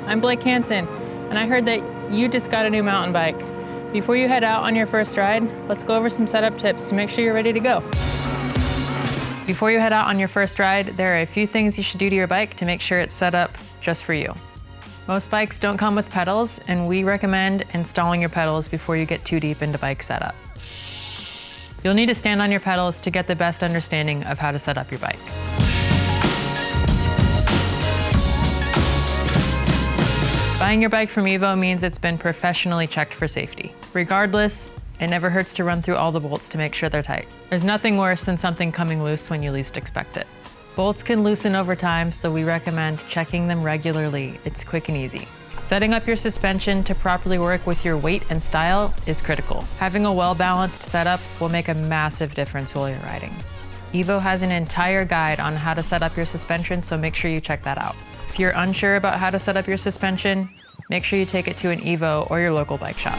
I'm Blake Hansen, and I heard that you just got a new mountain bike. Before you head out on your first ride, let's go over some setup tips to make sure you're ready to go. Before you head out on your first ride, there are a few things you should do to your bike to make sure it's set up just for you. Most bikes don't come with pedals, and we recommend installing your pedals before you get too deep into bike setup. You'll need to stand on your pedals to get the best understanding of how to set up your bike. Buying your bike from Evo means it's been professionally checked for safety. Regardless, it never hurts to run through all the bolts to make sure they're tight. There's nothing worse than something coming loose when you least expect it. Bolts can loosen over time, so we recommend checking them regularly. It's quick and easy. Setting up your suspension to properly work with your weight and style is critical. Having a well-balanced setup will make a massive difference while you're riding. Evo has an entire guide on how to set up your suspension, so make sure you check that out. If you're unsure about how to set up your suspension, make sure you take it to an Evo or your local bike shop.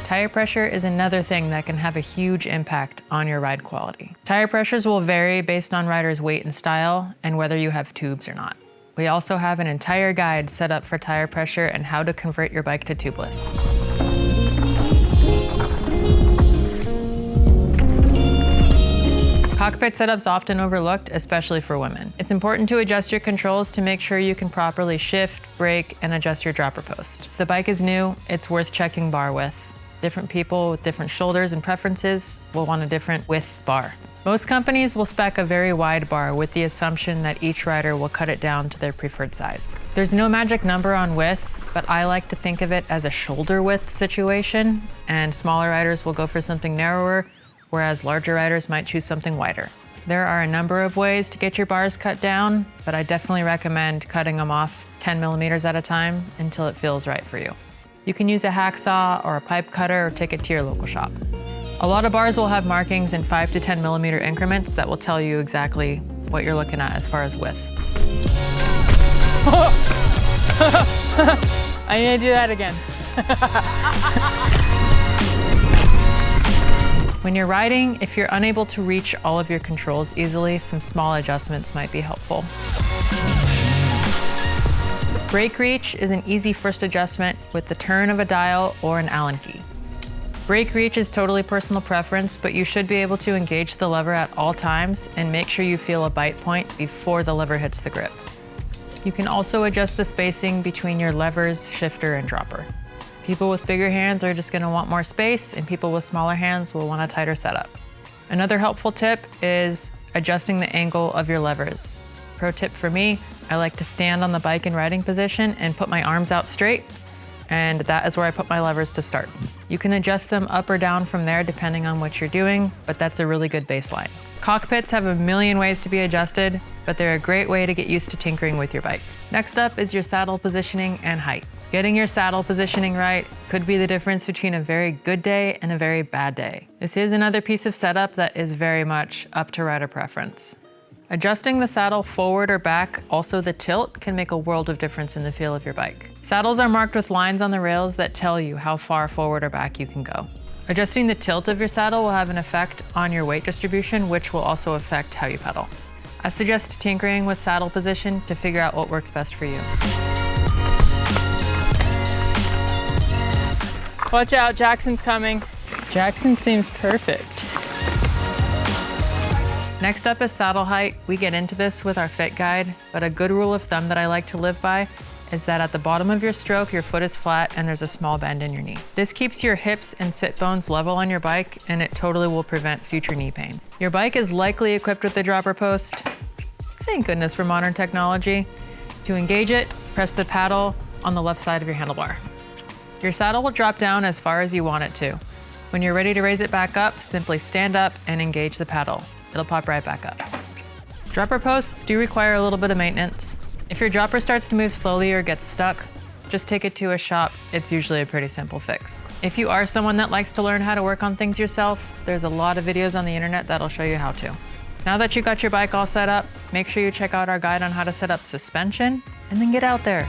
Tire pressure is another thing that can have a huge impact on your ride quality. Tire pressures will vary based on rider's weight and style and whether you have tubes or not. We also have an entire guide set up for tire pressure and how to convert your bike to tubeless. Cockpit setup's often overlooked, especially for women. It's important to adjust your controls to make sure you can properly shift, brake, and adjust your dropper post. If the bike is new, it's worth checking bar width. Different people with different shoulders and preferences will want a different width bar. Most companies will spec a very wide bar with the assumption that each rider will cut it down to their preferred size. There's no magic number on width, but I like to think of it as a shoulder width situation, and smaller riders will go for something narrower, whereas larger riders might choose something wider. There are a number of ways to get your bars cut down, but I definitely recommend cutting them off 10 millimeters at a time until it feels right for you. You can use a hacksaw or a pipe cutter or take it to your local shop. A lot of bars will have markings in 5 to 10 millimeter increments that will tell you exactly what you're looking at as far as width. I need to do that again. When you're riding, if you're unable to reach all of your controls easily, some small adjustments might be helpful. Brake reach is an easy first adjustment with the turn of a dial or an Allen key. Brake reach is totally personal preference, but you should be able to engage the lever at all times and make sure you feel a bite point before the lever hits the grip. You can also adjust the spacing between your levers, shifter, and dropper. People with bigger hands are just going to want more space, and people with smaller hands will want a tighter setup. Another helpful tip is adjusting the angle of your levers. Pro tip for me, I like to stand on the bike in riding position and put my arms out straight, and that is where I put my levers to start. You can adjust them up or down from there depending on what you're doing, but that's a really good baseline. Cockpits have a million ways to be adjusted, but they're a great way to get used to tinkering with your bike. Next up is your saddle positioning and height. Getting your saddle positioning right could be the difference between a very good day and a very bad day. This is another piece of setup that is very much up to rider preference. Adjusting the saddle forward or back, also the tilt, can make a world of difference in the feel of your bike. Saddles are marked with lines on the rails that tell you how far forward or back you can go. Adjusting the tilt of your saddle will have an effect on your weight distribution, which will also affect how you pedal. I suggest tinkering with saddle position to figure out what works best for you. Watch out, Jackson's coming. Jackson seems perfect. Next up is saddle height. We get into this with our fit guide, but a good rule of thumb that I like to live by is that at the bottom of your stroke, your foot is flat and there's a small bend in your knee. This keeps your hips and sit bones level on your bike, and it totally will prevent future knee pain. Your bike is likely equipped with a dropper post. Thank goodness for modern technology. To engage it, press the paddle on the left side of your handlebar. Your saddle will drop down as far as you want it to. When you're ready to raise it back up, simply stand up and engage the paddle. It'll pop right back up. Dropper posts do require a little bit of maintenance. If your dropper starts to move slowly or gets stuck, just take it to a shop. It's usually a pretty simple fix. If you are someone that likes to learn how to work on things yourself, there's a lot of videos on the internet that'll show you how to. Now that you got your bike all set up, make sure you check out our guide on how to set up suspension, and then get out there.